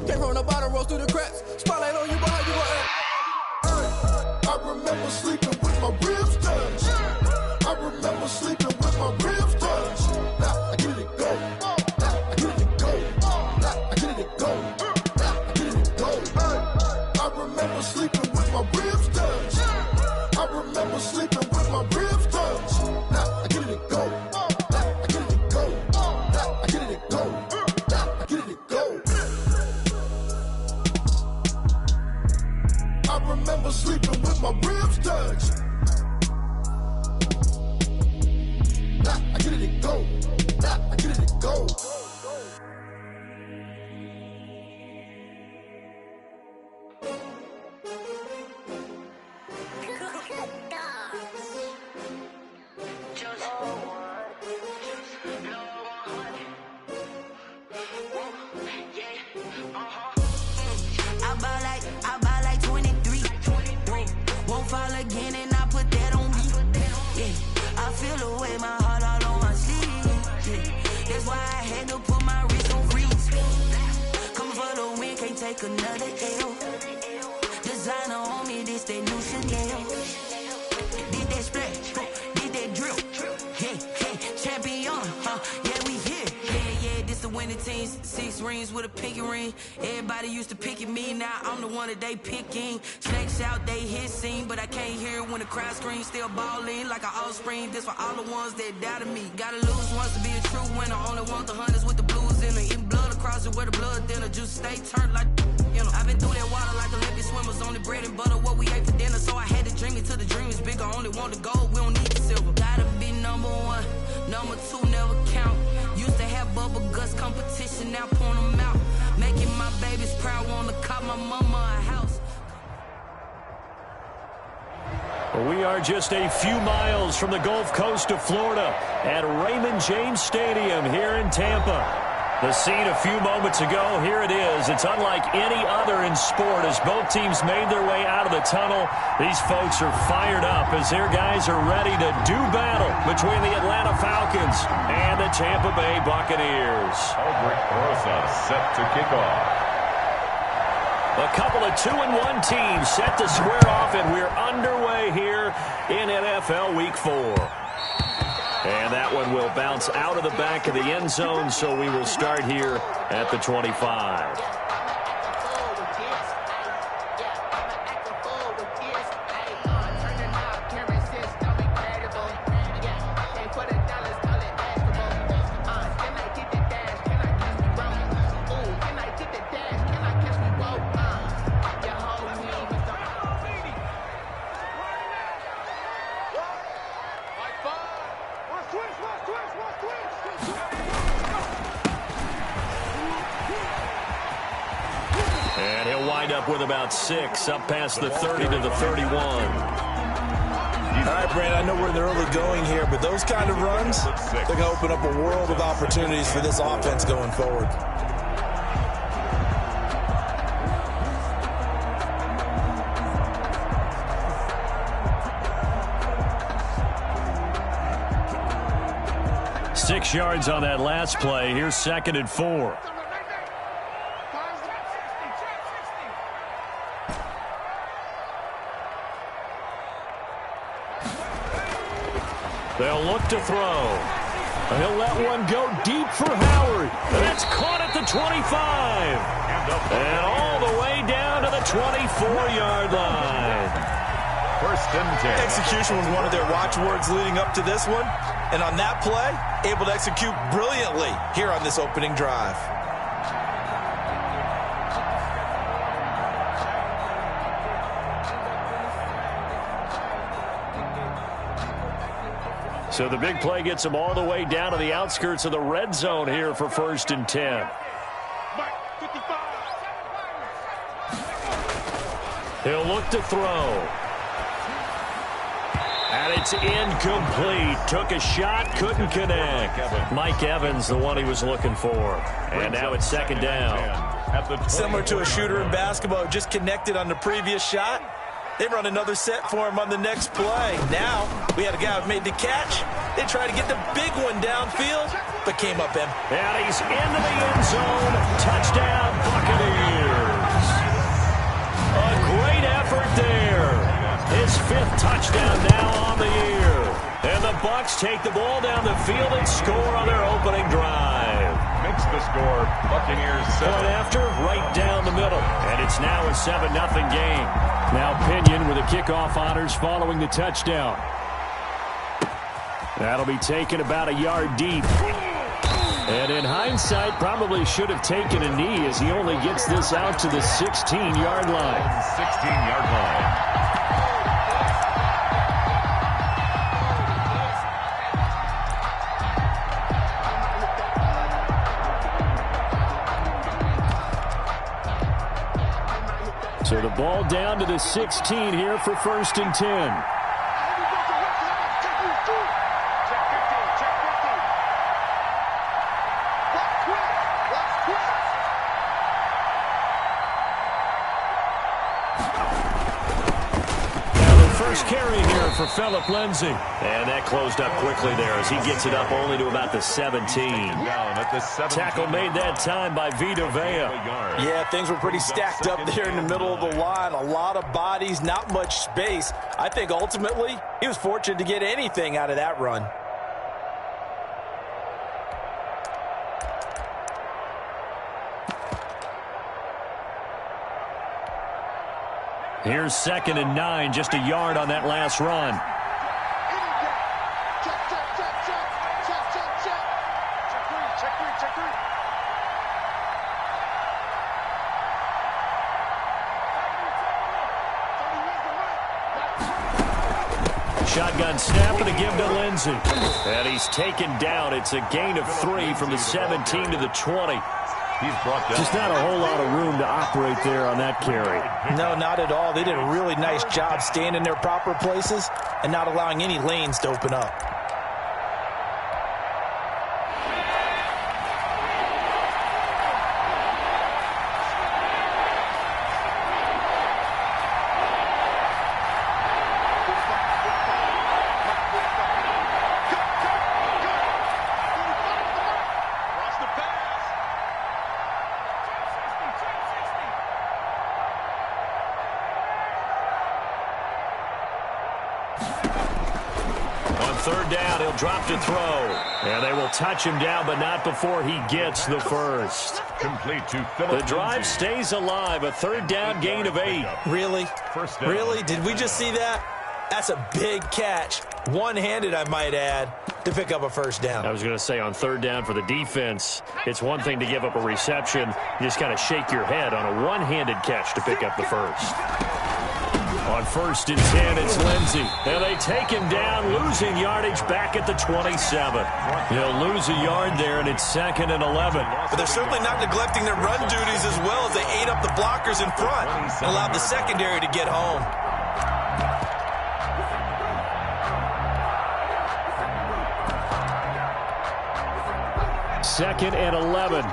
Came from the bottom, rose through the cracks. Spotlight on you, but how you gon' act? I remember sleeping with my ribs touched. I remember sleeping with my ribs touched. Now I get it go. Now I get it go. Now I get it go. Now I get it go. I remember sleeping with my ribs touched. I remember sleeping with my ribs touched. Now I get it go. Now I get it go. Now I get it go. Now I get it go. I remember sleeping with my ribs touched. Now I get it go. Now I get it go. I buy like 23. Won't fall again and I put that on me. Yeah, I feel the way my heart all on my sleeve. Yeah, that's why I had to put my wrist on freeze. Coming for the win, can't take another L. Designer on me, this that new Chanel. Did that splash, did that drill. Yeah, champion, yeah, we here. Yeah, this the winning team. 6 rings with a pinky ring. Everybody used to pick at me, now I'm the one that they picking. Snakes out, they hit scene, but I can't hear it when the crowd screams. Still balling like an offspring. This for all the ones that doubted me. Gotta lose once to be a true winner. Only want the hunters with the blues in it. Eating blood across it where the blood thinner. Juice stay turned like, you know. I've been through that water like Olympic swimmers. Only bread and butter, what we ate for dinner. So I had to dream it till the dream is bigger. Only want the gold, we don't need the silver. Gotta be number 1, number 2 never count. Used to have bubble guts competition, now point them out. Making my babies proud, wanna cop my mama a house. We are just a few miles from the Gulf Coast of Florida at Raymond James Stadium here in Tampa. The scene a few moments ago, here it is. It's unlike any other in sport as both teams made their way out of the tunnel. These folks are fired up as their guys are ready to do battle between the Atlanta Falcons and the Tampa Bay Buccaneers. Albert Rosa set to kick off. A couple of 2-1 teams set to square off, and we're underway here in NFL Week 4. And that one will bounce out of the back of the end zone, so we will start here at the 25. And he'll wind up with about 6, up past the 30 to the 31. All right, Brandon, I know we're in the early going here, but those kind of runs, they're going to open up a world of opportunities for this offense going forward. Six yards on that last play. Here's 2nd and 4. They'll look to throw. He'll let one go deep for Howard. That's caught at the 25. And all the way down to the 24-yard line. 1st and 10. Execution was one of their watchwords leading up to this one. And on that play, able to execute brilliantly here on this opening drive. So the big play gets him all the way down to the outskirts of the red zone here for 1st and 10. He'll look to throw. And it's incomplete. Took a shot, couldn't connect. Mike Evans, the one he was looking for. And now it's 2nd down. Similar to a shooter in basketball, just connected on the previous shot. They run another set for him on the next play. Now, we had a guy who made the catch. They tried to get the big one downfield, but came up empty. And he's into the end zone. Touchdown, Buccaneers. Bucs take the ball down the field and score on their opening drive. Makes the score Buccaneers 7. Point after, right down the middle. And it's now a 7-0 game. Now Pinion with the kickoff honors following the touchdown. That'll be taken about a yard deep. And in hindsight, probably should have taken a knee as he only gets this out to the 16-yard line. 16-yard line. So the ball down to the 16 here for 1st and 10. First carry here for Phillip Lindsay. And that closed up quickly there as he gets it up only to about the 17. Tackle made that time by Vita Vea. Yeah, things were pretty stacked up there in the middle of the line. A lot of bodies, not much space. I think ultimately he was fortunate to get anything out of that run. Here's 2nd and 9, just a yard on that last run. Shotgun snap and a give to Lindsay. And he's taken down. It's a gain of 3 from the 17 to the 20. He's brought down. Just not a whole lot of room to operate there on that carry. No, not at all. They did a really nice job staying in their proper places and not allowing any lanes to open up. Third down, he'll drop to throw. And they will touch him down, but not before he gets the first. Complete to Phillip. The drive stays alive, a 3rd down gain of 8. Really? Really? Did we just see that? That's a big catch. One-handed, I might add, to pick up a 1st down. I was going to say on 3rd down for the defense, it's one thing to give up a reception. You just kind of shake your head on a one-handed catch to pick up the first. On 1st and 10, it's Lindsay. And they take him down, losing yardage back at the 27. He'll lose a yard there, and it's 2nd and 11. But they're certainly not neglecting their run duties as well as they ate up the blockers in front and allowed the secondary to get home. Second and 11.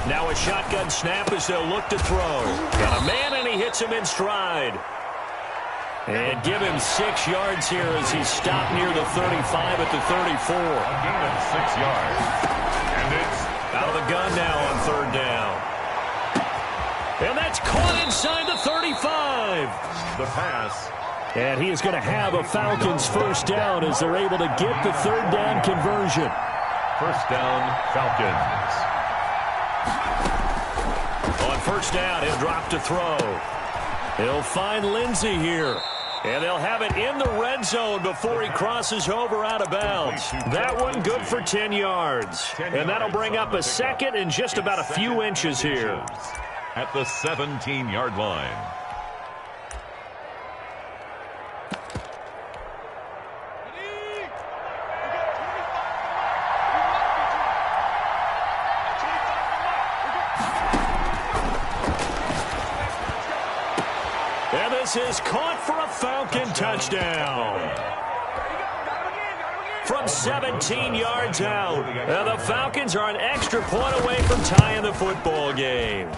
Now a shotgun snap as they'll look to throw. Got a man, and he hits him in stride. And give him 6 yards here as he's stopped near the 35 at the 34. A gain of 6 yards. And it's out of the gun now on 3rd down. And that's caught inside the 35. The pass. And he is going to have a Falcons 1st down as they're able to get the 3rd down conversion. 1st down, Falcons. On 1st down, he'll drop to throw. He'll find Lindsay here. And they'll have it in the red zone before he crosses over out of bounds. That one good for 10 yards. And that'll bring up a 2nd and just about a few inches here. At the 17-yard line. And this is caught for a Falcon touchdown. from 17 yards out. And the Falcons are an extra point away from tying the football game.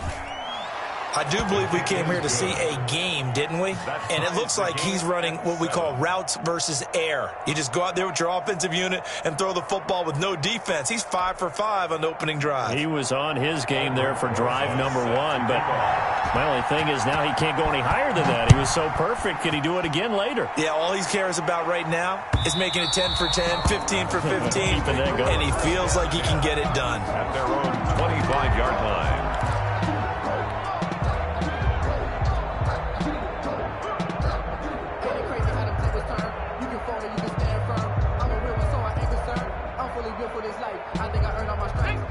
I do believe we came here to see a game, didn't we? And it looks like he's running what we call routes versus air. You just go out there with your offensive unit and throw the football with no defense. He's 5 for 5 on the opening drive. He was on his game there for drive number 1, but my only thing is now he can't go any higher than that. He was so perfect. Can he do it again later? Yeah, all he cares about right now is making it 10 for 10, 15 for 15, and he feels like he can get it done. At their own 25-yard line.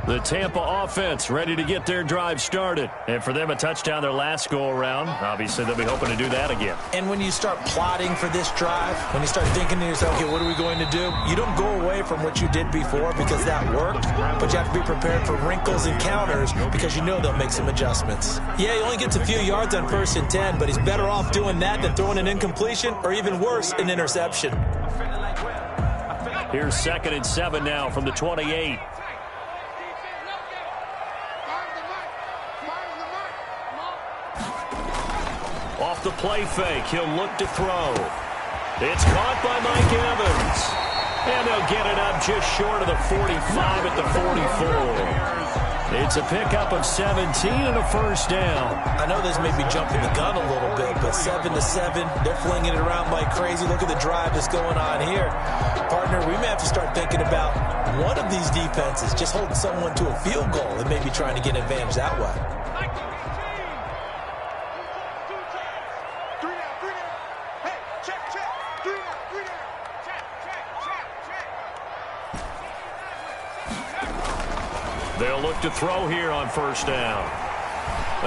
The Tampa offense ready to get their drive started. And for them, a touchdown their last go-around. Obviously, they'll be hoping to do that again. And when you start plotting for this drive, when you start thinking to yourself, okay, what are we going to do? You don't go away from what you did before because that worked, but you have to be prepared for wrinkles and counters because you know they'll make some adjustments. Yeah, he only gets a few yards on 1st and 10, but he's better off doing that than throwing an incompletion or even worse, an interception. Here's 2nd and 7 now from the 28. Off the play fake, he'll look to throw. It's caught by Mike Evans. And they'll get it up just short of the 45 at the 44. It's a pickup of 17 and a 1st down. I know this may be jumping the gun a little bit, but 7-7, they're flinging it around like crazy. Look at the drive that's going on here. Partner, we may have to start thinking about one of these defenses just holding someone to a field goal and maybe trying to get an advantage that way. They'll look to throw here on 1st down.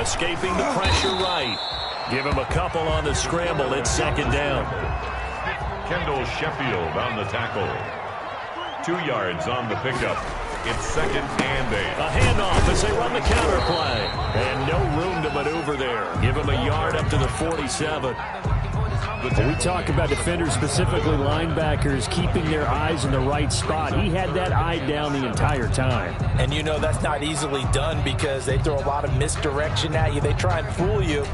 Escaping the pressure right. Give him a couple on the scramble. It's 2nd down. Kendall Sheffield on the tackle. 2 yards on the pickup. It's 2nd and 8. A handoff as they run the counter play. And no room to maneuver there. Give him a yard up to the 47. We talk about defenders, specifically linebackers, keeping their eyes in the right spot. He had that eye down the entire time. And you know that's not easily done because they throw a lot of misdirection at you. They try and fool you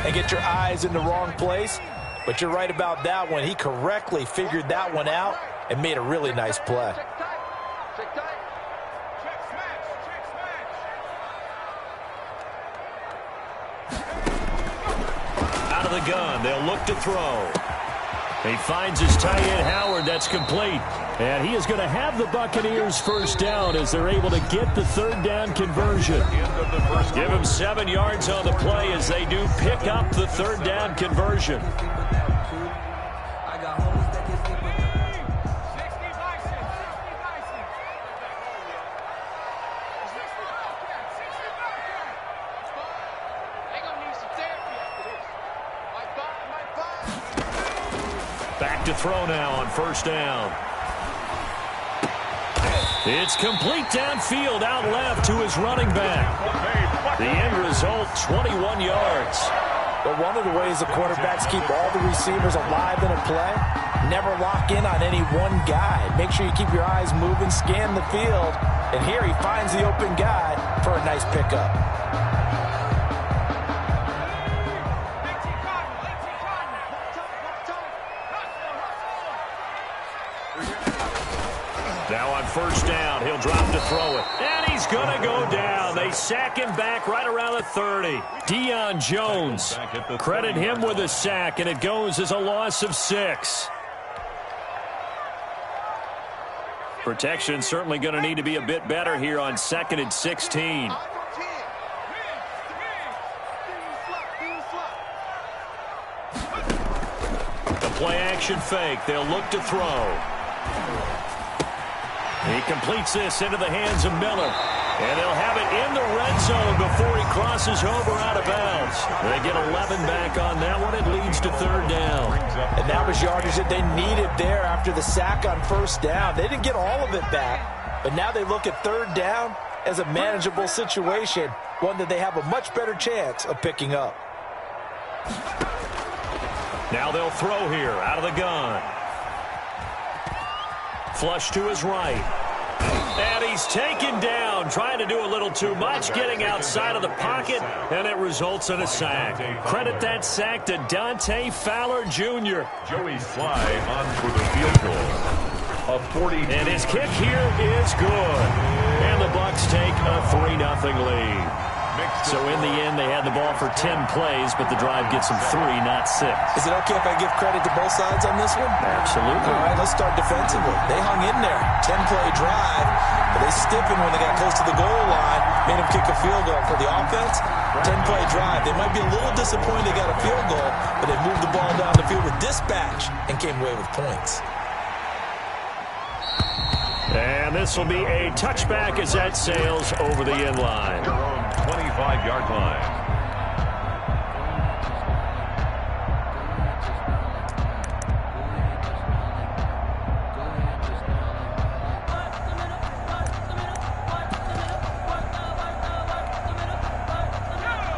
and get your eyes in the wrong place. But you're right about that one. He correctly figured that one out and made a really nice play. Out of the gun, they'll look to throw. He finds his tight end, Howard. That's complete. And he is going to have the Buccaneers 1st down as they're able to get the 3rd down conversion. Give him 7 yards on the play as they do pick up the 3rd down conversion. Back to throw now on 1st down. It's complete downfield, out left to his running back. The end result, 21 yards. But one of the ways the quarterbacks keep all the receivers alive in a play, never lock in on any one guy. Make sure you keep your eyes moving, scan the field, and here he finds the open guy for a nice pickup. Now on 1st down, he'll drop to throw it. And he's going to go down. They sack him back right around the 30. Deion Jones, credit him with a sack, and it goes as a loss of 6. Protection certainly going to need to be a bit better here on 2nd and 16. The play action fake. They'll look to throw. He completes this into the hands of Miller. And they'll have it in the red zone before he crosses over out of bounds. They get 11 back on that one. It leads to 3rd down. And that was yardage that they needed there after the sack on 1st down. They didn't get all of it back, but now they look at 3rd down as a manageable situation, one that they have a much better chance of picking up. Now they'll throw here out of the gun. Flush to his right. And he's taken down, trying to do a little too much, getting outside of the pocket, and it results in a sack. Credit that sack to Dante Fowler Jr. Joey Sly on for the field goal. A 40. And his kick here is good. And the Bucs take a 3-0 lead. So in the end, they had the ball for 10 plays, but the drive gets them 3, not 6. Is it okay if I give credit to both sides on this one? Absolutely. All right, let's start defensively. They hung in there. 10-play drive, but they stiffened when they got close to the goal line, made them kick a field goal. For the offense, 10-play drive. They might be a little disappointed they got a field goal, but they moved the ball down the field with dispatch and came away with points. And this will be a touchback as that sails over the end line. 25-yard line.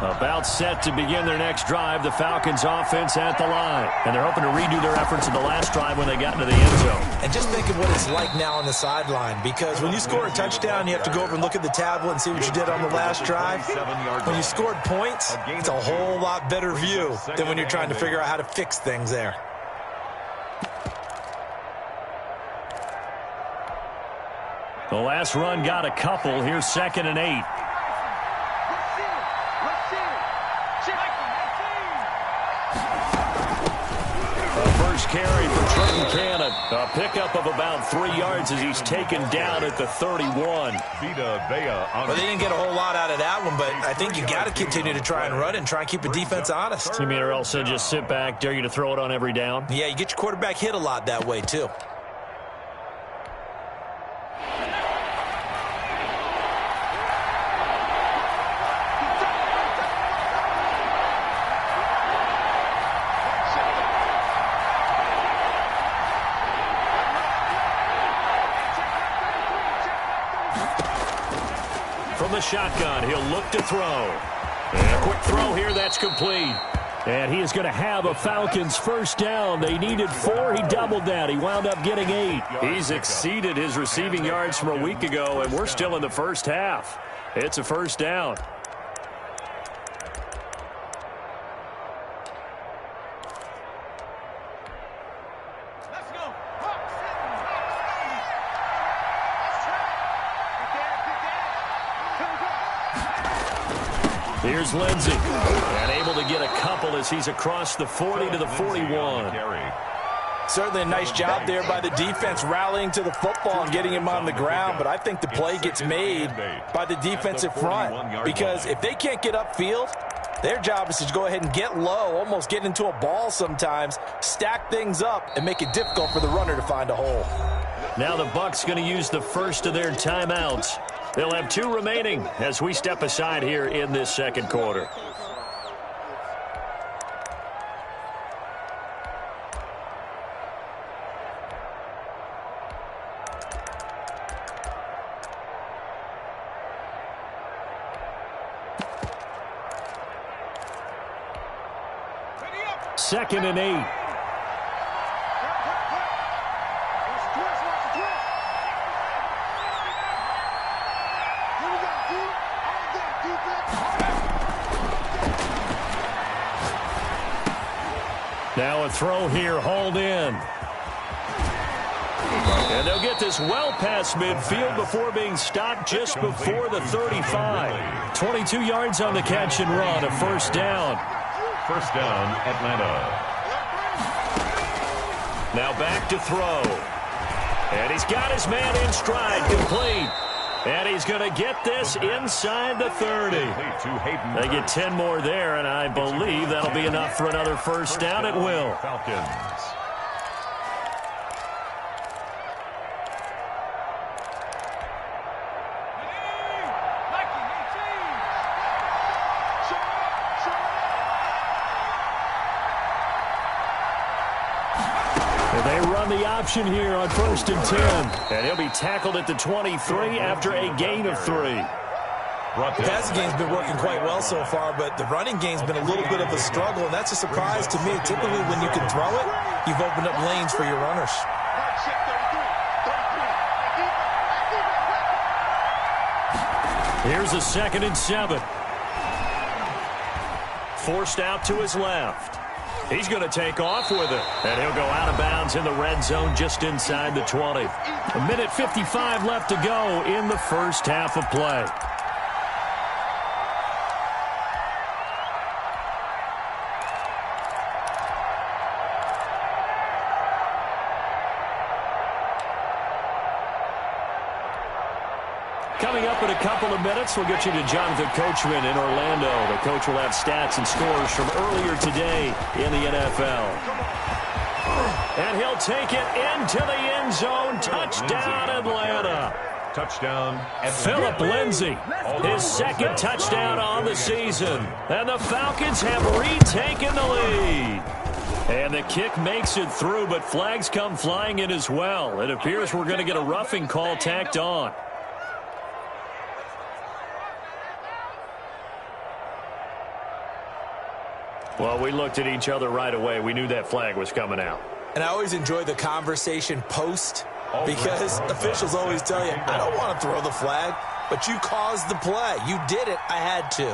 About set to begin their next drive, the Falcons offense at the line. And they're hoping to redo their efforts in the last drive when they got into the end zone. And just think of what it's like now on the sideline, because when you score a touchdown, you have to go over and look at the tablet and see what you did on the last drive. When you scored points, it's a whole lot better view than when you're trying to figure out how to fix things there. The last run got a couple. Here's 2nd and 8. Carry for Trenton Cannon. A pickup of about 3 yards as he's taken down at the 31. Well, they didn't get a whole lot out of that one, but I think you got to continue to try and run and try and keep the defense honest. You mean or else they just sit back, dare you to throw it on every down? Yeah, you get your quarterback hit a lot that way, too. From the shotgun, he'll look to throw. And a quick throw here, that's complete. And he is going to have a Falcons first down. They needed 4. He doubled that. He wound up getting 8. He's exceeded his receiving yards from a week ago, and we're still in the first half. It's a first down. Here's Lindsey, and able to get a couple as he's across the 40 to the 41. Certainly a nice job there by the defense rallying to the football and getting him on the ground, but I think the play gets made by the defensive front, because if they can't get upfield, their job is to go ahead and get low, almost get into a ball sometimes, stack things up, and make it difficult for the runner to find a hole. Now the Bucs going to use the first of their timeouts. They'll have 2 remaining as we step aside here in this second quarter. Second and 8. Now a throw here, hauled in. And they'll get this well past midfield before being stopped just before the 35. 22 yards on the catch and run, a first down. First down, Atlanta. Now back to throw. And he's got his man in stride, complete. And he's going to get this inside the 30. They get 10 more there, and I believe that'll be enough for another first down. It will. Falcons. They run the option here on 1st and 10. And he'll be tackled at the 23 after a gain of 3. The passing game's been working quite well so far, but the running game's been a little bit of a struggle, and that's a surprise to me. Typically, when you can throw it, you've opened up lanes for your runners. Here's a 2nd and 7. Forced out to his left. He's going to take off with it. And he'll go out of bounds in the red zone just inside the 20. 1:55 left to go in the first half of play. Coming up in a couple of minutes, we'll get you to Jonathan Coachman in Orlando. The coach will have stats and scores from earlier today in the NFL. And he'll take it into the end zone. Touchdown, Atlanta. Touchdown, Philip Lindsay, his 2nd touchdown on the season. And the Falcons have retaken the lead. And the kick makes it through, but flags come flying in as well. It appears we're going to get a roughing call tacked on. Well, we looked at each other right away. We knew that flag was coming out. And I always enjoy the conversation post because officials always tell you, I don't want to throw the flag, but you caused the play. You did it. I had to.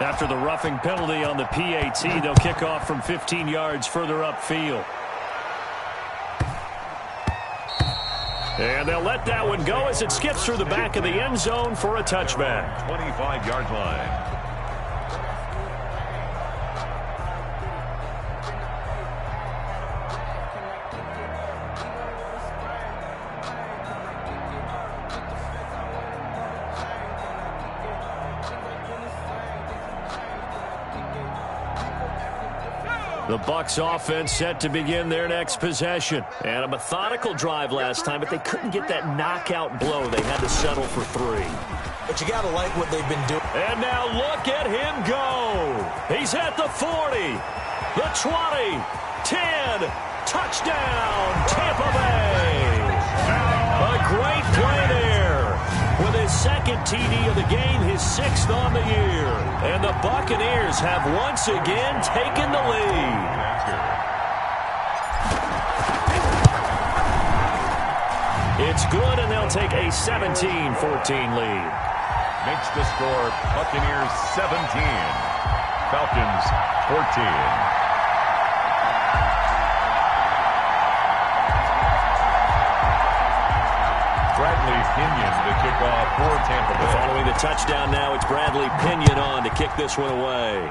After the roughing penalty on the PAT, they'll kick off from 15 yards further upfield. And they'll let that one go as it skips through the back of the end zone for a touchback. 25-yard line. The Bucs offense set to begin their next possession. And a methodical drive last time, but they couldn't get that knockout blow. They had to settle for 3. But you got to like what they've been doing. And now look at him go. He's at the 40, the 20, 10, touchdown, Tampa Bay. A great play there. With his 2nd TD of the game, his 6th on the year. And the Buccaneers have once again taken the lead. It's good, and they'll take a 17-14 lead. Makes the score Buccaneers 17, Falcons 14. Bradley Pinion to kick off for Tampa Bay. Following the touchdown now, it's Bradley Pinion on to kick this one away.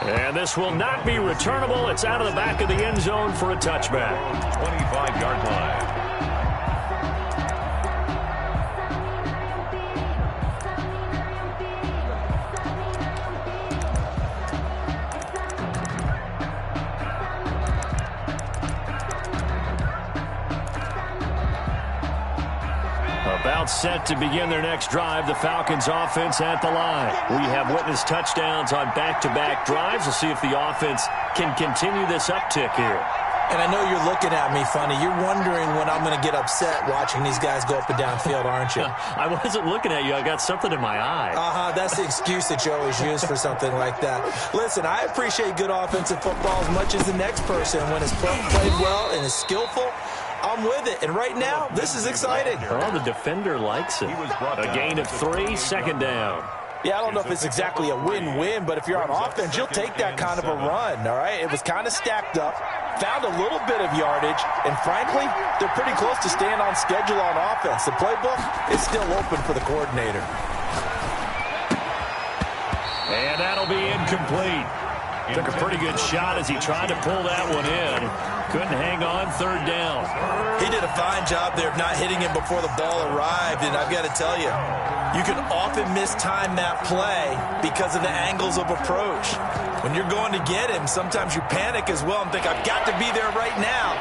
And this will not be returnable. It's out of the back of the end zone for a touchback. 25-yard line. About set to begin their next drive, the Falcons offense at the line. We have witnessed touchdowns on back-to-back drives. We'll see if the offense can continue this uptick here. And I know you're looking at me funny. You're wondering when I'm going to get upset watching these guys go up and down field, aren't you? I wasn't looking at you. I got something in my eye. That's the excuse that you always use for something like that. Listen, I appreciate good offensive football as much as the next person. When it's played well and is skillful, I'm with it. And right now, this is exciting. Oh, the defender likes it. A gain of 3, 2nd down. Yeah, I don't know if it's exactly a win-win, but if you're on offense, you'll take that kind of a run, all right? It was kind of stacked up, found a little bit of yardage, and frankly, they're pretty close to staying on schedule on offense. The playbook is still open for the coordinator. And that'll be incomplete. Took a pretty good shot as he tried to pull that one in. Couldn't hang on 3rd down. He did a fine job there of not hitting him before the ball arrived, and I've got to tell you, you can often mistime that play because of the angles of approach. When you're going to get him, sometimes you panic as well and think, I've got to be there right now.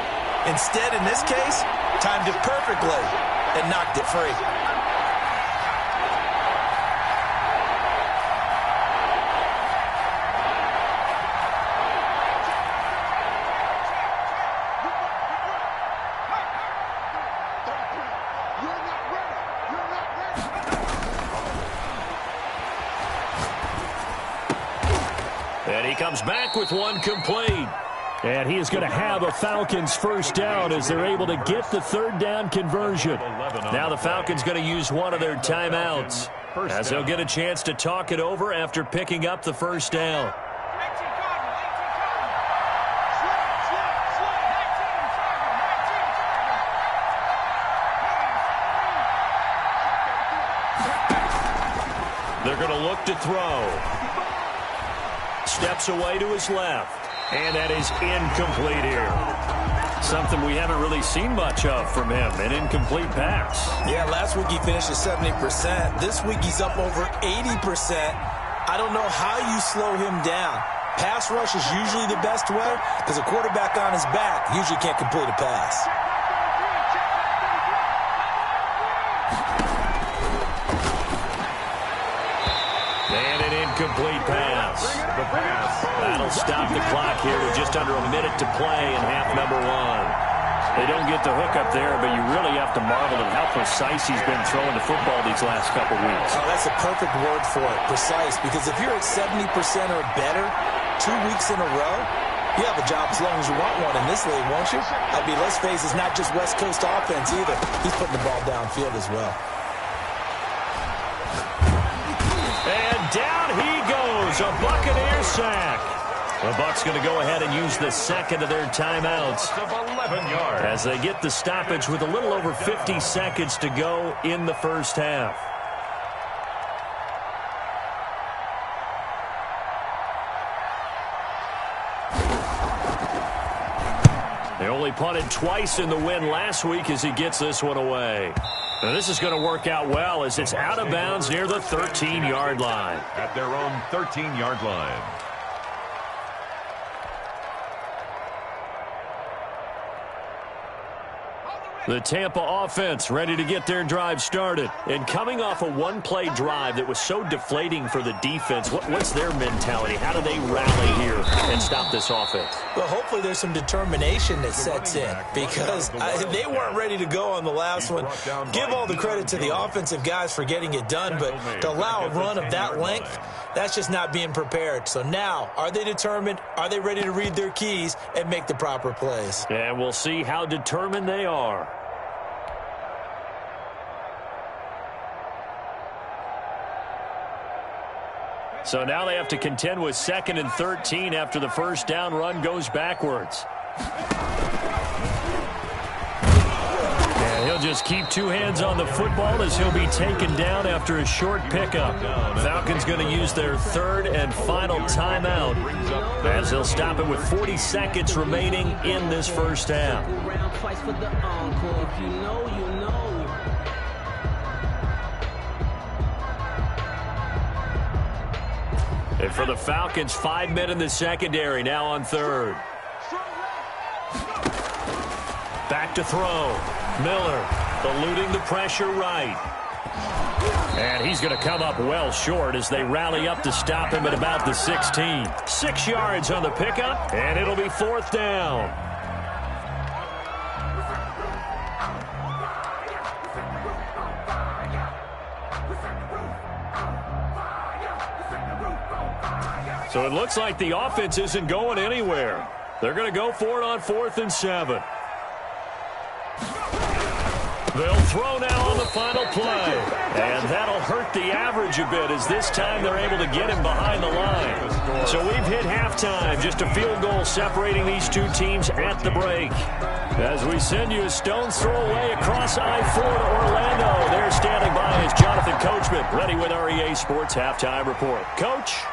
Instead, in this case, timed it perfectly and knocked it free. And he comes back with one complete. And he is going to have a Falcons first down as they're able to get the third down conversion. Now the Falcons going to use one of their timeouts as they'll get a chance to talk it over after picking up the first down. They're going to look to throw. Steps away to his left. And that is incomplete here. Something we haven't really seen much of from him, an incomplete pass. Yeah, last week he finished at 70%. This week he's up over 80%. I don't know how you slow him down. Pass rush is usually the best way because a quarterback on his back usually can't complete a pass. And an incomplete pass. That'll stop the clock here with just under a minute to play in half number one. They don't get the hook up there, but you really have to marvel at how precise he's been throwing the football these last couple weeks. Oh, that's a perfect word for it, precise, because if you're at 70% or better 2 weeks in a row, you have a job as long as you want one in this league, won't you? I mean, let's face it, it's not just West Coast offense either. He's putting the ball downfield as well. And down he goes, a Buccaneer sack. The Bucs going to go ahead and use the second of their timeouts of 11 yards as they get the stoppage with a little over 50 seconds to go in the first half. They only punted twice in the win last week as he gets this one away. Now this is going to work out well as it's out of bounds near the 13-yard line. at their own 13-yard line. The Tampa offense ready to get their drive started. And coming off a one-play drive that was so deflating for the defense, what's their mentality? How do they rally here and stop this offense? Well, hopefully there's some determination that sets in because they weren't ready to go on the last one. Give all the credit to the offensive guys for getting it done, but to allow a run of that length, that's just not being prepared. So now, are they determined? Are they ready to read their keys and make the proper plays? And we'll see how determined they are. So now they have to contend with 2nd and 13 after the first down run goes backwards. And he'll just keep two hands on the football as he'll be taken down after a short pickup. Falcons going to use their third and final timeout as they'll stop it with 40 seconds remaining in this first half. And for the Falcons, 5 men in the secondary, now on third. Back to throw. Miller eluding the pressure right. And he's going to come up well short as they rally up to stop him at about the 16. 6 yards on the pickup, and it'll be 4th down. So it looks like the offense isn't going anywhere. They're going to go for it on 4th and 7. They'll throw now on the final play. And that'll hurt the average a bit as this time they're able to get him behind the line. So we've hit halftime. Just a field goal separating these two teams at the break. As we send you a stone's throw away across I-4 to Orlando. There standing by is Jonathan Coachman, ready with our EA Sports Halftime Report. Coach?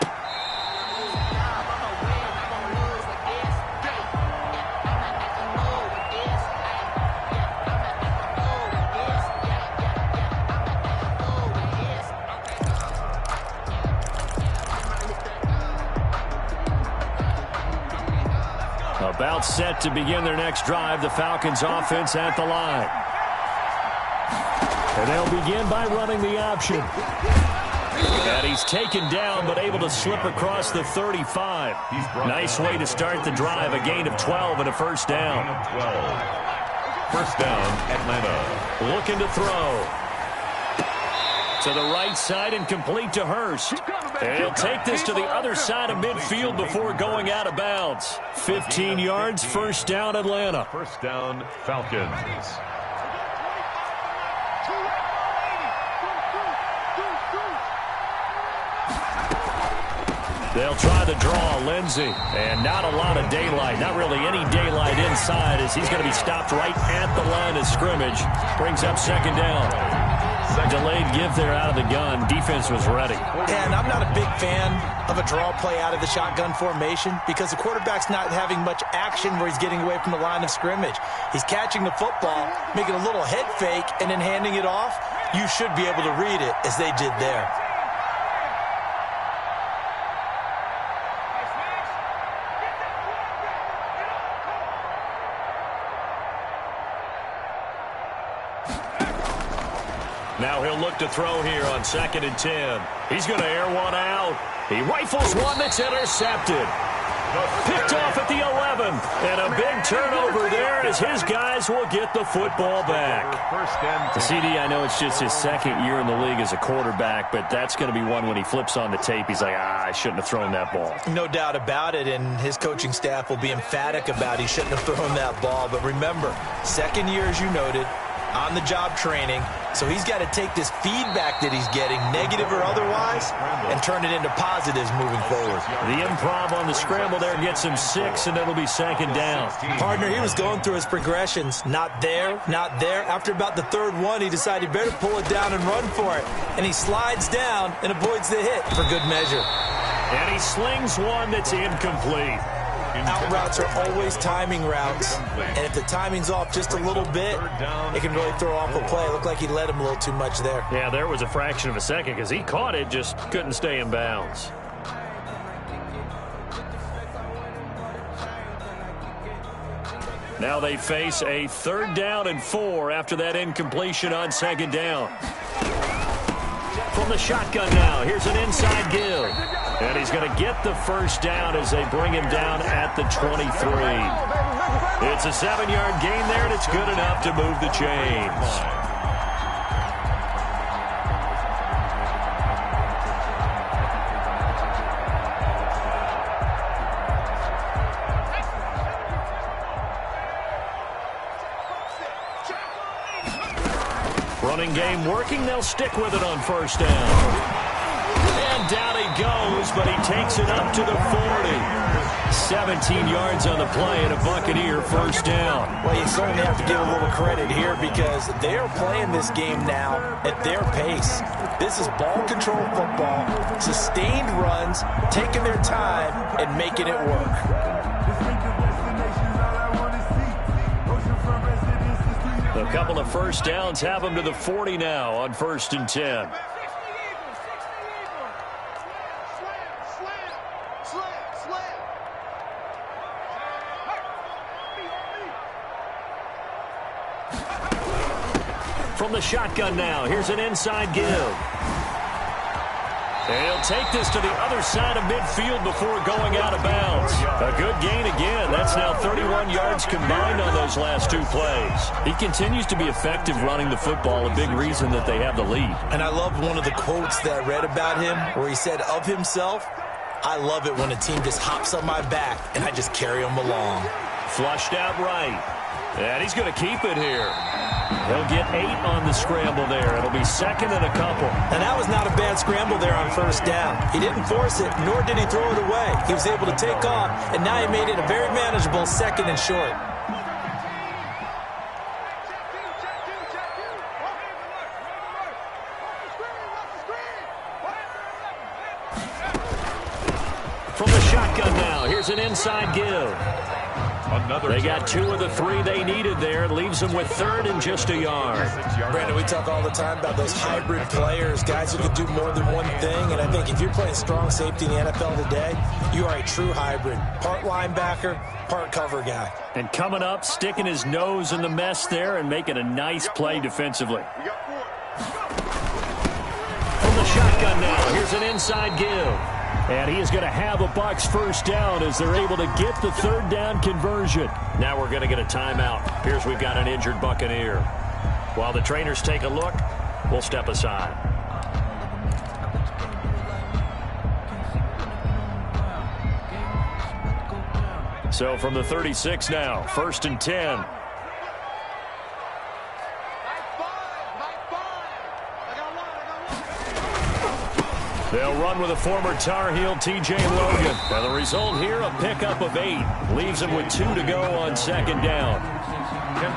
About set to begin their next drive, the Falcons offense at the line. And they'll begin by running the option. And he's taken down but able to slip across the 35. Nice way to start the drive, a gain of 12 and a first down. First down, Atlanta. Looking to throw. To the right side and complete to Hurst. And he'll take this to the other side of midfield before going out of bounds. 15 yards, first down Atlanta. First down Falcons. They'll try the draw, Lindsey. And not a lot of daylight. Not really any daylight inside as he's going to be stopped right at the line of scrimmage. Brings up second down. Delayed give there out of the gun. Defense was ready. And I'm not a big fan of a draw play out of the shotgun formation because the quarterback's not having much action where he's getting away from the line of scrimmage. He's catching the football, making a little head fake, and then handing it off. You should be able to read it as they did there. Now he'll look to throw here on 2nd and 10. He's going to air one out. He rifles one that's intercepted. Picked off at the 11. And a big turnover there as his guys will get the football back. The CD, I know it's just his second year in the league as a quarterback, but that's going to be one when he flips on the tape. He's like, I shouldn't have thrown that ball. No doubt about it, and his coaching staff will be emphatic about he shouldn't have thrown that ball. But remember, second year, as you noted, on-the-job training, so he's got to take this feedback that he's getting, negative or otherwise, and turn it into positives moving forward. The improv on the scramble there gets him 6, and it'll be second down. Partner, he was going through his progressions. Not there, not there. After about the third one, he decided he better pull it down and run for it. And he slides down and avoids the hit for good measure. And he slings one that's incomplete. Out routes are always timing routes, and if the timing's off just a little bit, it can really throw off a play. It looked like he led him a little too much there. Yeah, there was a fraction of a second because he caught it, just couldn't stay in bounds. Now they face a 3rd down and 4 after that incompletion on 2nd down. From the shotgun now, here's an inside give. And he's going to get the first down as they bring him down at the 23. It's a 7-yard gain there, and it's good enough to move the chains. Running game working, they'll stick with it on first down. And down he goes, but he takes it up to the 40. 17 yards on the play and a Buccaneer first down. Well, you certainly have to give a little credit here because they're playing this game now at their pace. This is ball control football, sustained runs, taking their time and making it work. A couple of first downs have them to the 40 now on 1st and 10. From the shotgun now, here's an inside give. And he'll take this to the other side of midfield before going out of bounds. A good gain again. That's now 31 yards combined on those last 2 plays. He continues to be effective running the football, a big reason that they have the lead. And I love one of the quotes that I read about him where he said of himself, I love it when a team just hops on my back and I just carry them along. Flushed out right. And he's going to keep it here. He'll get 8 on the scramble there. It'll be 2nd and a couple. And that was not a bad scramble there on first down. He didn't force it, nor did he throw it away. He was able to take off, and now he made it a very manageable 2nd and short. From the shotgun now, here's an inside give. They got 2 of the 3 they needed there. It leaves them with 3rd and just a yard. Brandon, we talk all the time about those hybrid players, guys who can do more than one thing. And I think if you're playing strong safety in the NFL today, you are a true hybrid. Part linebacker, part cover guy. And coming up, sticking his nose in the mess there and making a nice play defensively. From the shotgun now, here's an inside give. And he is going to have a Bucs first down as they're able to get the 3rd down conversion. Now we're going to get a timeout. Here's we've got an injured Buccaneer. While the trainers take a look, we'll step aside. So from the 36 now, 1st and 10. They'll run with a former Tar Heel, T.J. Logan. And the result here, a pickup of 8. Leaves them with 2 to go on 2nd down.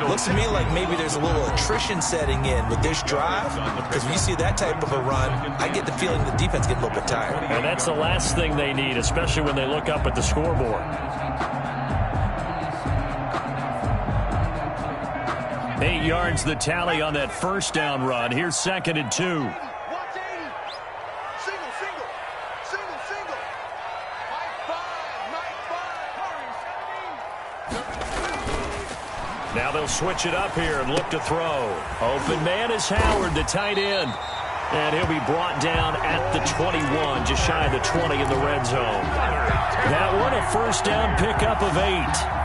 Looks to me like maybe there's a little attrition setting in with this drive, because when you see that type of a run, I get the feeling the defense gets a little bit tired. And that's the last thing they need, especially when they look up at the scoreboard. 8 yards the tally on that 1st down run. Here's 2nd and 2. Now they'll switch it up here and look to throw. Open man is Howard, the tight end. And he'll be brought down at the 21, just shy of the 20 in the red zone. That one, a 1st down pickup of 8.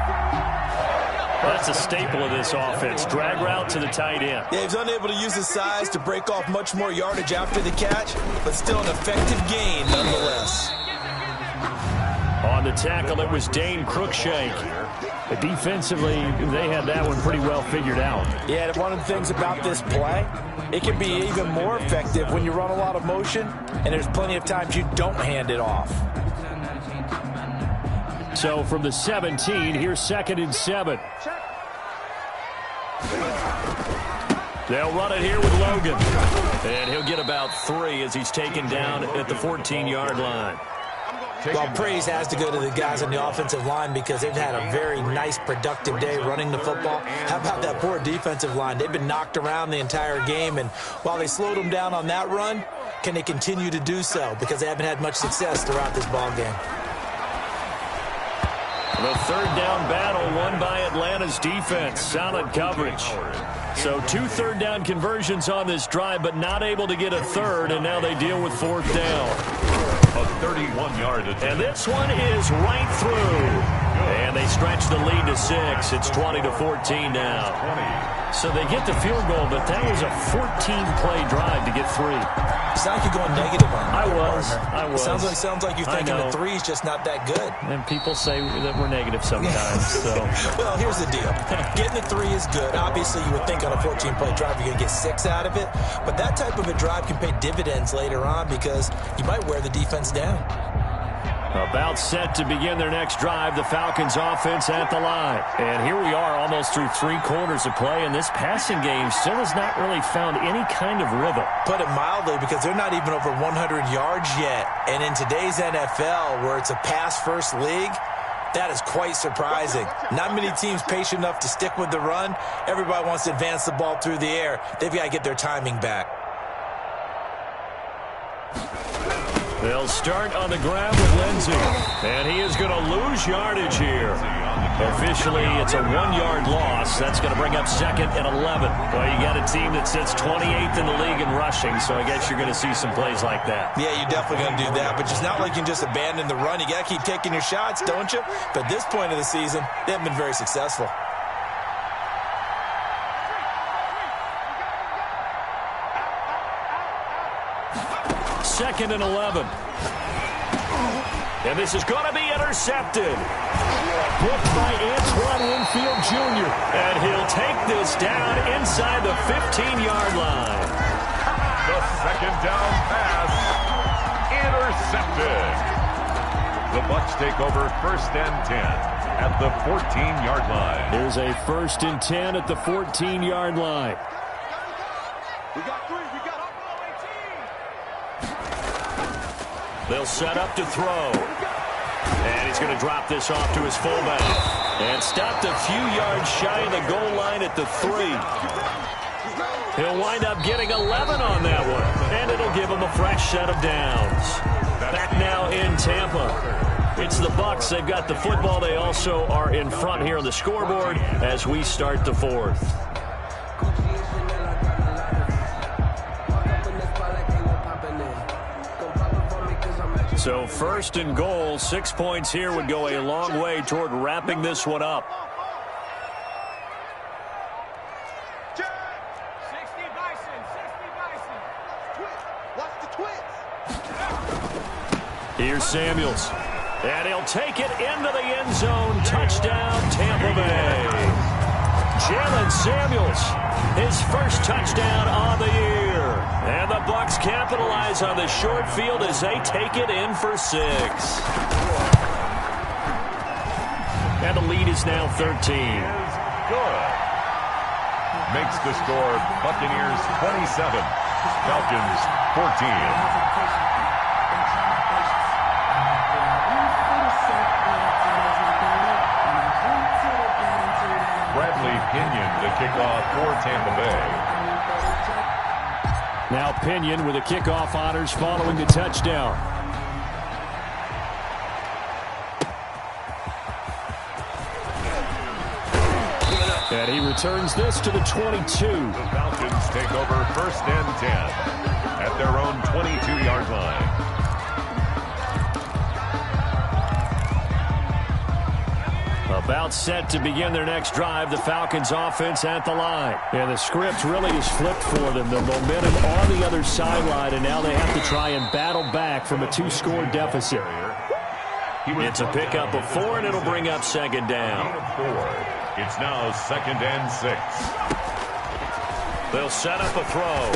That's a staple of this offense. Drag route to the tight end. Yeah, he's unable to use his size to break off much more yardage after the catch, but still an effective gain nonetheless. On the tackle, it was Dane Cruikshank. Defensively, they had that one pretty well figured out. Yeah, one of the things about this play, it can be even more effective when you run a lot of motion, and there's plenty of times you don't hand it off. So from the 17, here's 2nd and 7. They'll run it here with Logan. And he'll get about 3 as he's taken down at the 14-yard line. Well, praise has to go to the guys on the offensive line because they've had a very nice, productive day running the football. How about that poor defensive line? They've been knocked around the entire game, and while they slowed them down on that run, can they continue to do so? Because they haven't had much success throughout this ball game. The 3rd down battle won by Atlanta's defense. Solid coverage. So 2 3rd down conversions on this drive, but not able to get a 3rd, and now they deal with 4th down. A 31-yard attempt. And this one is right through. And they stretch the lead to 6. It's 20-14 now. So they get the field goal, but that was a 14-play drive to get 3. It sounds like you're going negative on that. I was. Sounds like you're thinking the 3 is just not that good. And people say that we're negative sometimes. So. Well, here's the deal. Getting the 3 is good. Obviously, you would think on a 14-play drive you're going to get 6 out of it. But that type of a drive can pay dividends later on because you might wear the defense down. About set to begin their next drive, the Falcons offense at the line. And here we are almost through 3 quarters of play, and this passing game still has not really found any kind of rhythm. Put it mildly, because they're not even over 100 yards yet. And in today's NFL, where it's a pass-first league, that is quite surprising. Not many teams patient enough to stick with the run. Everybody wants to advance the ball through the air. They've got to get their timing back. They'll start on the ground with Lindsey. And he is going to lose yardage here. Officially, it's a 1-yard loss. That's going to bring up 2nd and 11. Well, you got a team that sits 28th in the league in rushing, so I guess you're going to see some plays like that. Yeah, you're definitely going to do that, but it's not like you can just abandon the run. You got to keep taking your shots, don't you? But at this point of the season, they haven't been very successful. Second and 11. And this is going to be intercepted. Blocked by Antoine Winfield Jr. And he'll take this down inside the 15-yard line. The 2nd down pass intercepted. The Bucs take over 1st and 10 at the 14-yard line. There's a 1st and 10 at the 14-yard line. We got 3. We got They'll set up to throw. And he's going to drop this off to his fullback. And stopped a few yards shy of the goal line at the 3. He'll wind up getting 11 on that one. And it'll give him a fresh set of downs. Back now in Tampa. It's the Bucs. They've got the football. They also are in front here on the scoreboard as we start the 4th. So 1st and goal, 6 points here would go a long way toward wrapping this one up. 60 Bison. Watch the twins. Here's Samuels. And he'll take it into the end zone. Touchdown, Tampa Bay. Jalen Samuels, his first touchdown on the year. And the Bucs capitalize on the short field as they take it in for 6. And the lead is now 13. Good. Makes the score Buccaneers 27, Falcons 14. Bradley Pinion, the kickoff for Tampa Bay. Now Pinion with the kickoff honors following the touchdown. And he returns this to the 22. The Falcons take over 1st and 10 at their own 22-yard line. About set to begin their next drive, the Falcons offense at the line. Yeah, the script really is flipped for them. The momentum on the other sideline, and now they have to try and battle back from a 2-score deficit. It's a pickup of 4, and it'll bring up 2nd down. It's now 2nd and 6. They'll set up a throw.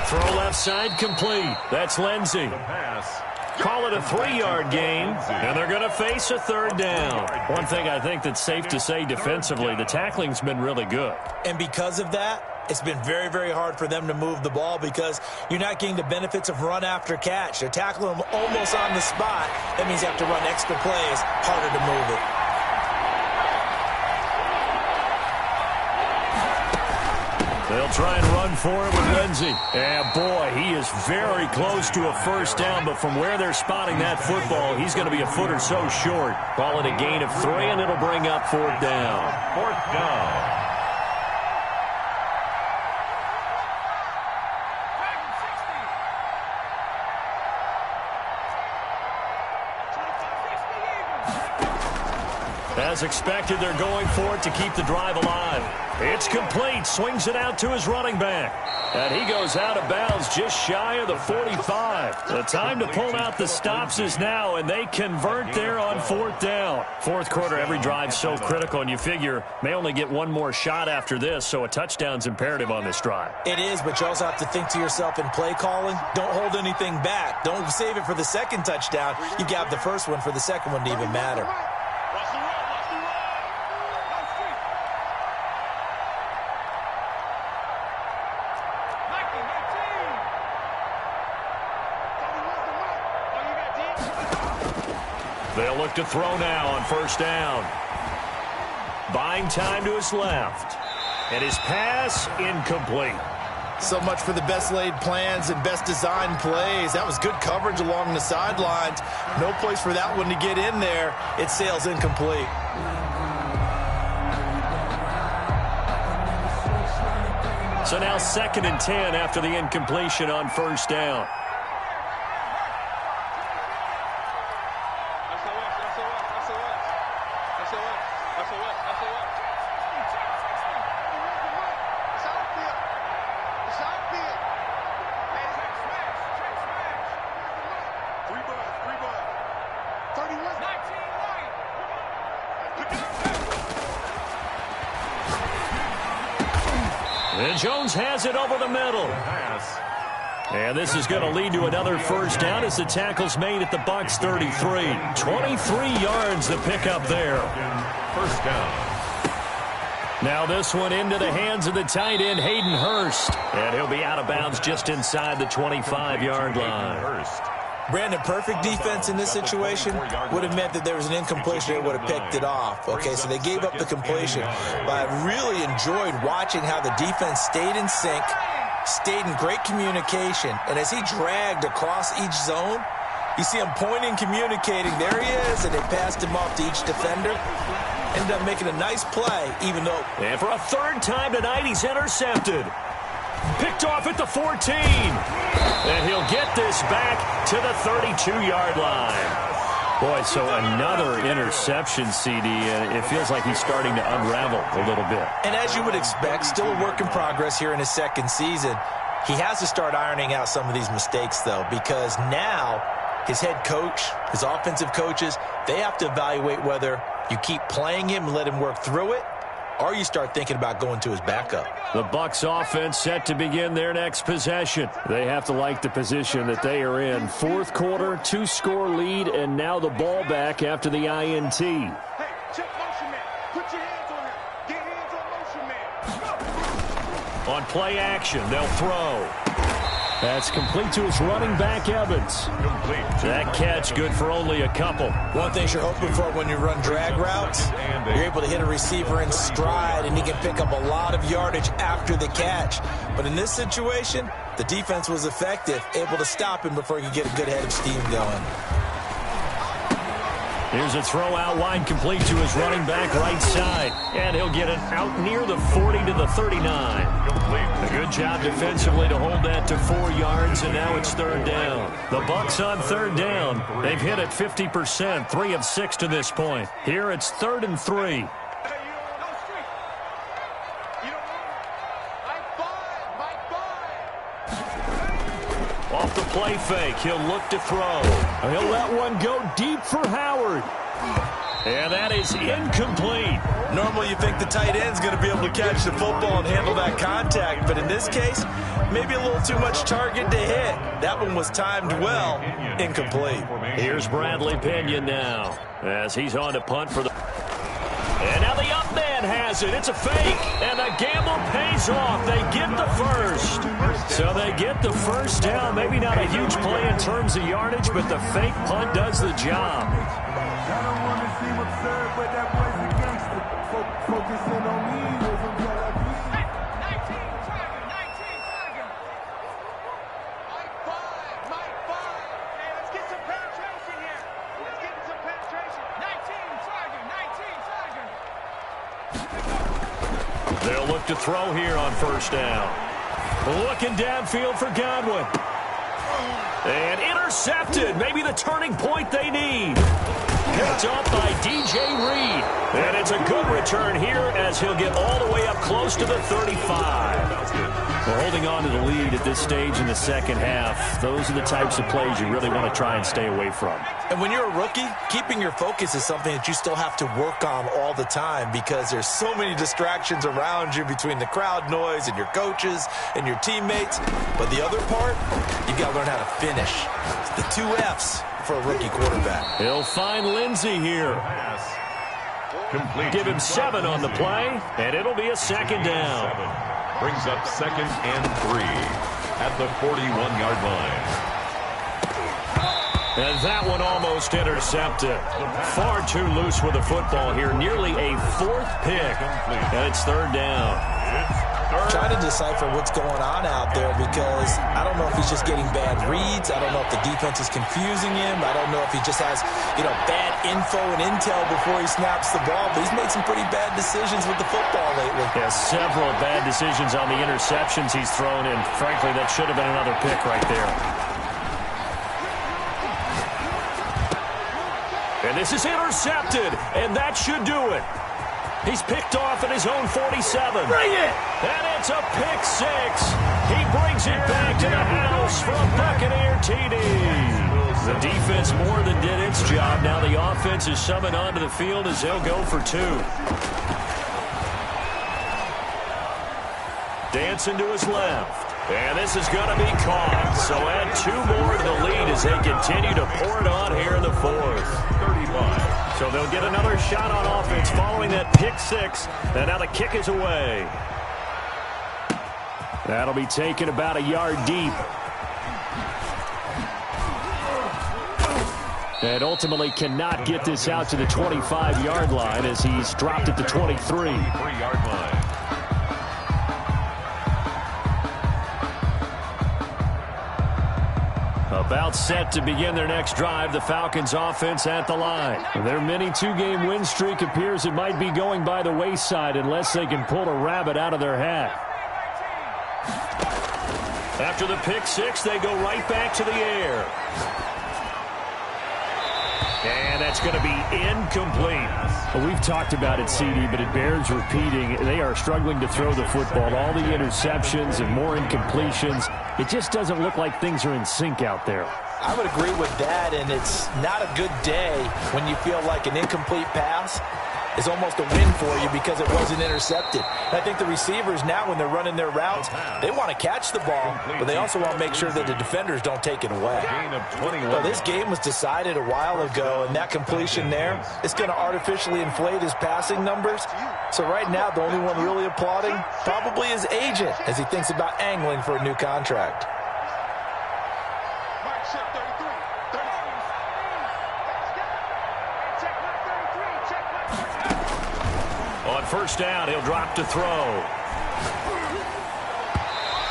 Throw left side complete. That's Lindsey. Pass. Call it a 3-yard gain, and they're going to face a 3rd down. One thing I think that's safe to say defensively, the tackling's been really good. And because of that, it's been very, very hard for them to move the ball because you're not getting the benefits of run after catch. They're tackling them almost on the spot. That means you have to run extra plays, harder to move it. They'll try and run for it with Lindsey. And boy, he is very close to a 1st down, but from where they're spotting that football, he's going to be a foot or so short. Call it a gain of 3, and it'll bring up 4th down. 4th down. As expected, they're going for it to keep the drive alive. It's complete. Swings it out to his running back. And he goes out of bounds just shy of the 45. The time to pull out the stops is now, and they convert there on 4th down. 4th quarter, every drive's so critical, and you figure may only get one more shot after this, so a touchdown's imperative on this drive. It is, but you also have to think to yourself in play calling, don't hold anything back. Don't save it for the 2nd touchdown. You got the 1st one for the 2nd one to even matter. They'll look to throw now on 1st down. Buying time to his left. And his pass incomplete. So much for the best laid plans and best designed plays. That was good coverage along the sidelines. No place for that one to get in there. It sails incomplete. So now 2nd and 10 after the incompletion on 1st down. And Jones has it over the middle. And this is going to lead to another 1st down as the tackle's made at the Bucs 33. 23 yards the pickup there. 1st down. Now this one into the hands of the tight end, Hayden Hurst. And he'll be out of bounds just inside the 25-yard line. Brandon, perfect defense in this situation would have meant that there was an incompletion that would have picked it off. Okay, so they gave up the completion. But I really enjoyed watching how the defense stayed in sync, stayed in great communication. And as he dragged across each zone, you see him pointing, communicating. There he is, and they passed him off to each defender. Ended up making a nice play, even though... And for a 3rd time tonight, he's intercepted. Picked off at the 14. And he'll get this back to the 32-yard line. Boy, so another interception, CD, and it feels like he's starting to unravel a little bit. And as you would expect, still a work in progress here in his 2nd season. He has to start ironing out some of these mistakes, though, because now his head coach, his offensive coaches, they have to evaluate whether you keep playing him and let him work through it, or you start thinking about going to his backup. The Bucs offense set to begin their next possession. They have to like the position that they are in. Fourth quarter, 2-score lead, and now the ball back after the INT. Hey, check motion man. Put your hands on him. Get hands on motion man. On play action, they'll throw. That's complete to his running back, Evans. Complete. That catch good for only a couple. One thing you're hoping for when you run drag routes, you're able to hit a receiver in stride, and he can pick up a lot of yardage after the catch. But in this situation, the defense was effective, able to stop him before he could get a good head of steam going. Here's a throw out wide, complete to his running back right side. And he'll get it out near the 40 to the 39. A good job defensively to hold that to 4 yards, and now it's third down. The Bucs on third down. They've hit it 50%, 3 of 6 to this point. Here it's 3rd and 3. Off the play fake, he'll look to throw. He'll let one go deep for Howard. And that is incomplete. Normally you think the tight end's going to be able to catch the football and handle that contact, but in this case, maybe a little too much target to hit. That one was timed well, incomplete. Here's Bradley Pinion now, as he's on to punt for the... And now the up man has it. It's a fake, and the gamble pays off. They get the first. So they get the first down. Maybe not a huge play in terms of yardage, but the fake punt does the job. I don't want to seem absurd, but that boy's a gangster. Focusing on me was a VIP. 19 target. Mike 5. Hey, let's get some penetration here. Let's get some penetration. 19 target. They'll look to throw here on first down. Looking downfield for Godwin. And intercepted. Maybe the turning point they need. Picked up by DJ Reed. And it's a good return here as he'll get all the way up close to the 35. We're holding on to the lead at this stage in the second half. Those are the types of plays you really want to try and stay away from. And when you're a rookie, keeping your focus is something that you still have to work on all the time because there's so many distractions around you between the crowd noise and your coaches and your teammates. But the other part, you've got to learn how to finish. It's the 2 F's for a rookie quarterback. He'll find Lindsey here. Complete. Give him 7 on the play, and it'll be a second down. Brings up 2nd and 3 at the 41-yard line. And that one almost intercepted. Far too loose with the football here. Nearly a 4th pick. And it's third down. Trying to decipher what's going on out there because I don't know if he's just getting bad reads. I don't know if the defense is confusing him. I don't know if he just has, bad info and intel before he snaps the ball. But he's made some pretty bad decisions with the football lately. Yeah, several bad decisions on the interceptions he's thrown in. Frankly, that should have been another pick right there. And this is intercepted, and that should do it. He's picked off at his own 47. Bring it! And it's a pick 6. He brings it back to the house from Buccaneer TD. The defense more than did its job. Now the offense is summoned onto the field as they'll go for 2. Dancing to his left. And this is going to be caught. So add 2 more to the lead as they continue to pour it on here in the 4th. 35. So they'll get another shot on offense following that pick 6. And now the kick is away. That'll be taken about a yard deep. And ultimately cannot get this out to the 25-yard line as he's dropped at the 23. 3-yard line. About set to begin their next drive, the Falcons offense at the line. Their mini 2-game win streak appears it might be going by the wayside unless they can pull a rabbit out of their hat. After the pick 6, they go right back to the air. And that's going to be incomplete. Well, we've talked about it, CD, but it bears repeating. They are struggling to throw the football. All the interceptions and more incompletions. It just doesn't look like things are in sync out there. I would agree with that, and it's not a good day when you feel like an incomplete pass is almost a win for you because it wasn't intercepted. And I think the receivers now, when they're running their routes, they want to catch the ball, but they also want to make sure that the defenders don't take it away. Well, this game was decided a while ago, and that completion there is going to artificially inflate his passing numbers. So right now, the only one really applauding probably his agent as he thinks about angling for a new contract. On first down, he'll drop to throw.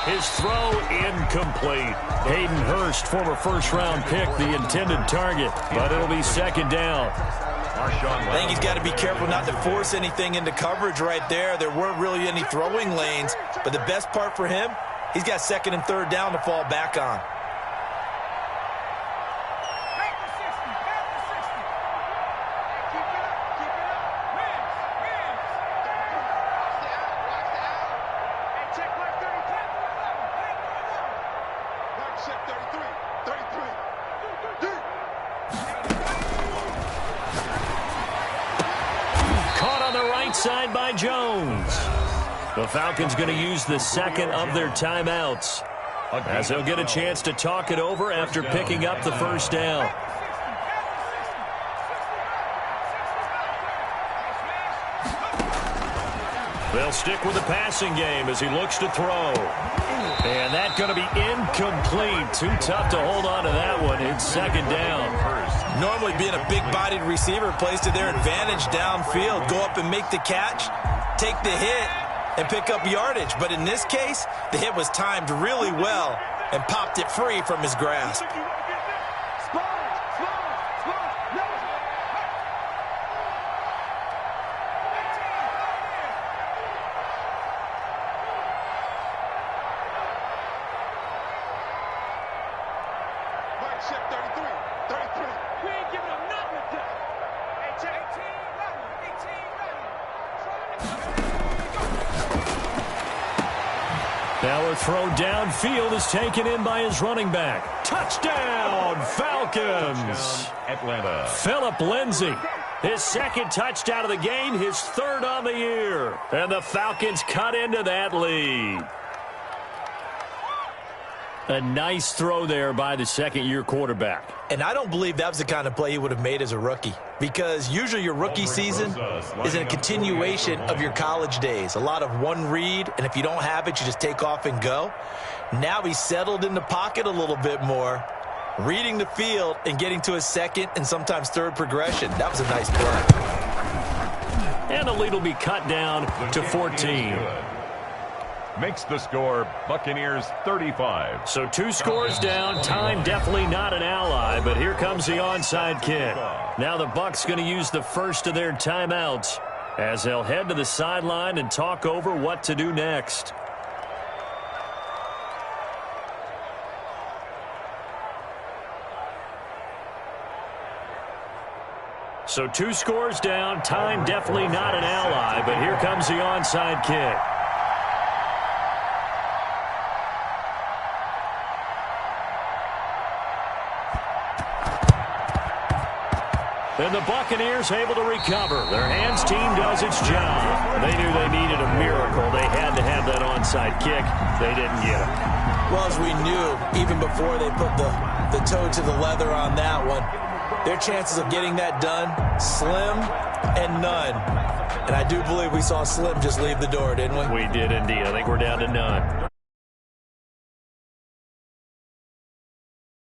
His throw incomplete. Hayden Hurst, former first-round pick, the intended target, but it'll be second down. I think he's got to be careful not to force anything into coverage right there. There weren't really any throwing lanes, but the best part for him, he's got second and third down to fall back on. Side by Jones. The Falcons going to use the second of their timeouts as they'll get a chance to talk it over after picking up the first down. They'll stick with the passing game as he looks to throw. And that's going to be incomplete. Too tough to hold on to that one. It's second down. Normally being a big-bodied receiver plays to their advantage downfield. Go up and make the catch, take the hit, and pick up yardage. But in this case, the hit was timed really well and popped it free from his grasp. Now a throw downfield is taken in by his running back. Touchdown, Falcons! Atlanta. Phillip Lindsay, his second touchdown of the game, his third on the year. And the Falcons cut into that lead. A nice throw there by the second-year quarterback. And I don't believe that was the kind of play he would have made as a rookie, because usually your rookie season is a continuation of your college days. A lot of one read, and if you don't have it, you just take off and go. Now he's settled in the pocket a little bit more, reading the field and getting to his second and sometimes third progression. That was a nice play. And the lead will be cut down to 14. Makes the score Buccaneers 35. So 2 scores down. Time definitely not an ally, but here comes the onside kick. Now the Bucs going to use the first of their timeouts as they'll head to the sideline and talk over what to do next. So 2 scores down. Time definitely not an ally, but here comes the onside kick. And the Buccaneers able to recover. Their hands team does its job. They knew they needed a miracle. They had to have that onside kick. They didn't get it. Well, as we knew, even before they put the toe to the leather on that one, their chances of getting that done, slim and none. And I do believe we saw Slim just leave the door, didn't we? We did indeed. I think we're down to none.